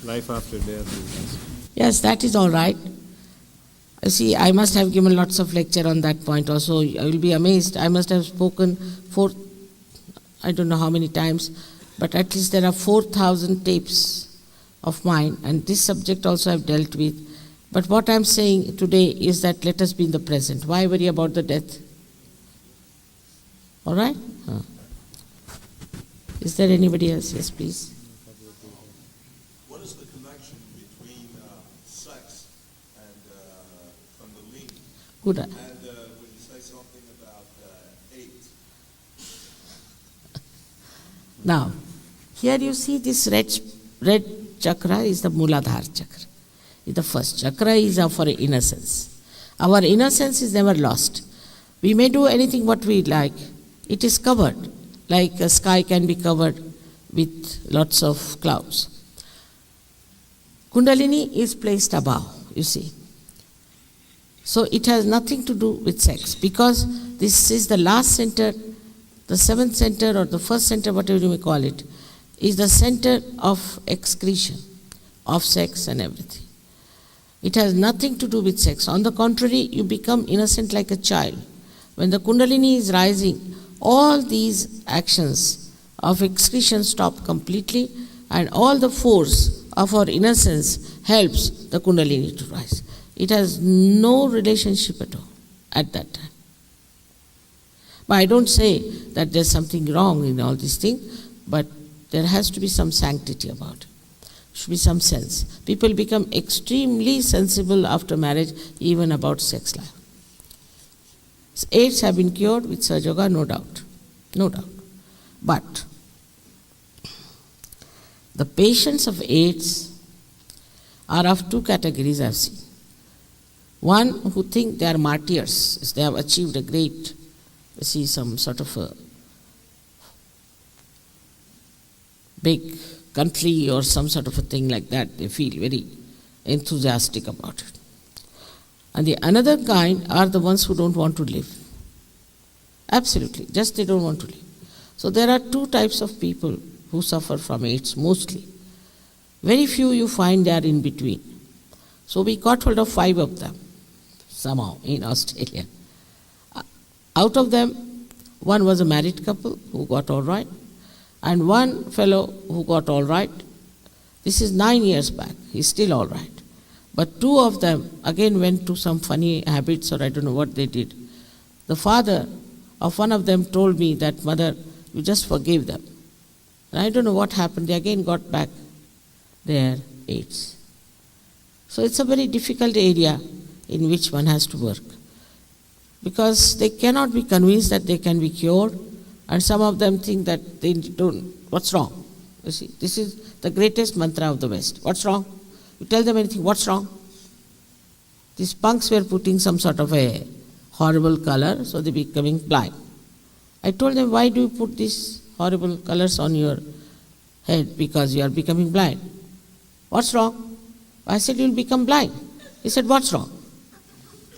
Life after death. Yes, that is all right. See, I must have given lots of lecture on that point also. I will be amazed. I must have spoken I don't know how many times, but at least there are 4,000 tapes of mine, and this subject also I've dealt with. But what I'm saying today is that let us be in the present. Why worry about the death? All right? Is there anybody else? Yes, please. What is the connection between sex and Kundalini? Good. And would you say something about AIDS? Now, here you see this red chakra is the Muladhara chakra. Is the first chakra is for innocence. Our innocence is never lost. We may do anything what we like. It is covered, like a sky can be covered with lots of clouds. Kundalini is placed above, you see. So it has nothing to do with sex, because this is the last center, the seventh center or the first center, whatever you may call it, is the center of excretion, of sex and everything. It has nothing to do with sex. On the contrary, you become innocent like a child. When the Kundalini is rising, all these actions of excretion stop completely, and all the force of our innocence helps the Kundalini to rise. It has no relationship at all at that time. But I don't say that there's something wrong in all these things, but there has to be some sanctity about it. Should be some sense. People become extremely sensible after marriage, even about sex life. AIDS have been cured with Sahaja Yoga, no doubt. No doubt. But the patients of AIDS are of two categories I've seen. One who think they are martyrs, they have achieved a great, some sort of a big country or some sort of a thing like that. They feel very enthusiastic about it. And the another kind are the ones who don't want to live. Absolutely, just they don't want to live. So there are two types of people who suffer from AIDS mostly. Very few you find they are in between. So we got hold of 5 of them somehow in Australia. Out of them, one was a married couple who got all right, and one fellow who got all right. This is 9 years back. He's still all right. But 2 of them again went to some funny habits, or I don't know what they did. The father of one of them told me that, "Mother, you just forgive them." And I don't know what happened. They again got back their AIDS. So it's a very difficult area in which one has to work, because they cannot be convinced that they can be cured, and some of them think that they don't. What's wrong? You see, this is the greatest mantra of the West. What's wrong? You tell them anything, what's wrong? These punks were putting some sort of a horrible color, so they're becoming blind. I told them, why do you put these horrible colors on your head? Because you are becoming blind. What's wrong? I said, you'll become blind. He said, what's wrong?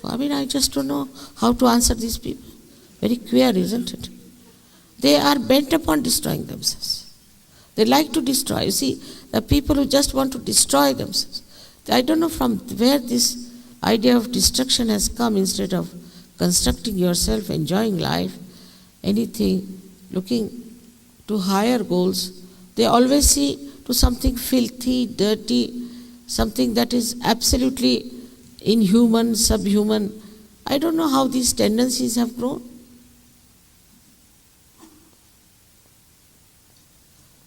I just don't know how to answer these people. Very queer, isn't it? They are bent upon destroying themselves. They like to destroy. You see, the people who just want to destroy themselves. I don't know from where this idea of destruction has come, instead of constructing yourself, enjoying life, anything, looking to higher goals. They always see to something filthy, dirty, something that is absolutely inhuman, subhuman. I don't know how these tendencies have grown.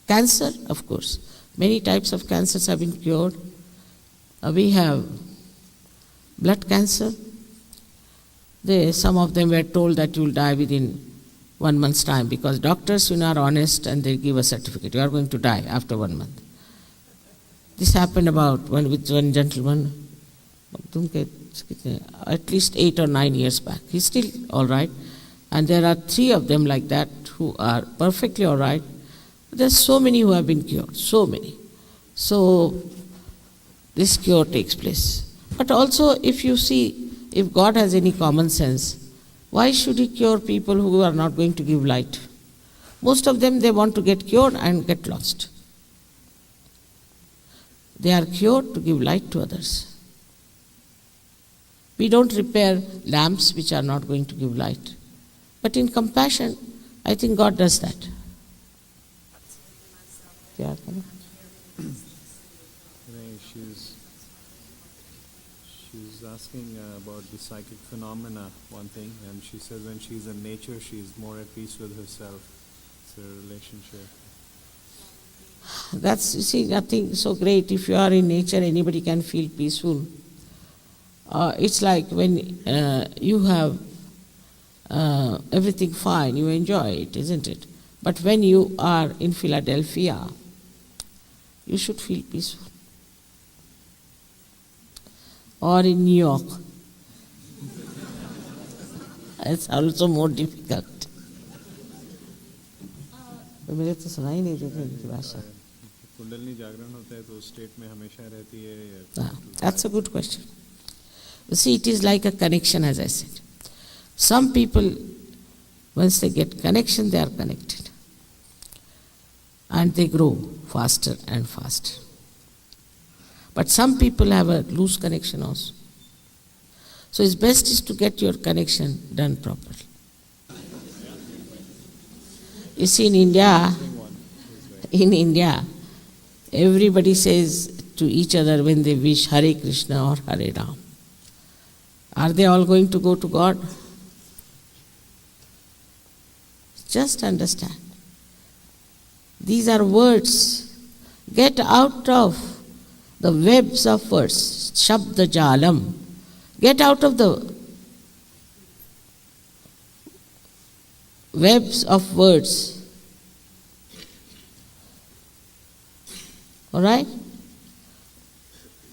Cancer, of course. Many types of cancers have been cured. We have blood cancer. Some of them were told that you will die within 1 month's time, because doctors, are honest and they give a certificate. You are going to die after 1 month. This happened with one gentleman, at least 8 or 9 years back. He's still all right. And there are 3 of them like that who are perfectly all right. There's so many who have been cured, so many. So this cure takes place. But also, if you see, if God has any common sense, why should He cure people who are not going to give light? Most of them, they want to get cured and get lost. They are cured to give light to others. We don't repair lamps which are not going to give light. But in compassion, I think God does that. Yeah, she's asking about the psychic phenomena, one thing, and she says when she's in nature, she's more at peace with herself. It's a relationship. That's, you see, nothing so great. If you are in nature, anybody can feel peaceful. It's like when you have everything fine, you enjoy it, isn't it? But when you are in Philadelphia, you should feel peaceful. Or in New York. It's also more difficult. मेरे तो सुना ही नहीं देते इनकी भाषा. कुंडलनी जागरण होता है तो स्टेट में हमेशा रहती है या? That's a good question. You see, it is like a connection, as I said. Some people, once they get connection, they are connected. And they grow faster and faster. But some people have a loose connection also. So it's best is to get your connection done properly. You see, in India, everybody says to each other when they wish Hare Krishna or Hare Ram. Are they all going to go to God? Just understand. These are words. Get out of the webs of words. Shabda Jalam. Get out of the webs of words. All right?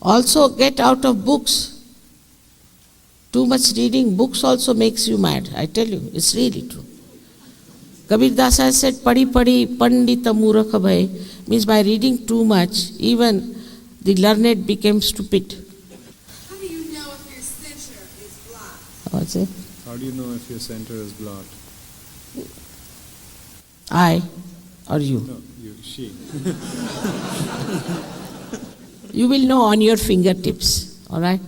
Also get out of books. Too much reading books also makes you mad. I tell you, it's really true. Kabir Das has said, Padi Padi Pandita Murakha Bhai, means by reading too much, even the learned became stupid. How do you know if your center is blocked? What's it? How do you know if your center is blocked? I or you? No, you, she. You will know on your fingertips, all right?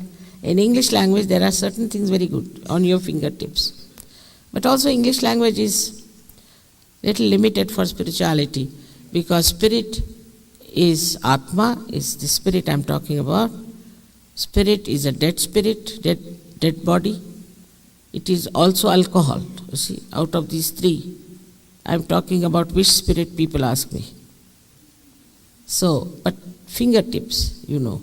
In English language, there are certain things very good on your fingertips. But also English language is little limited for spirituality, because spirit is Atma, is the spirit I'm talking about. Spirit is a dead spirit, dead body. It is also alcohol. You see, out of these three, I'm talking about which spirit people ask me. So, but fingertips, you know.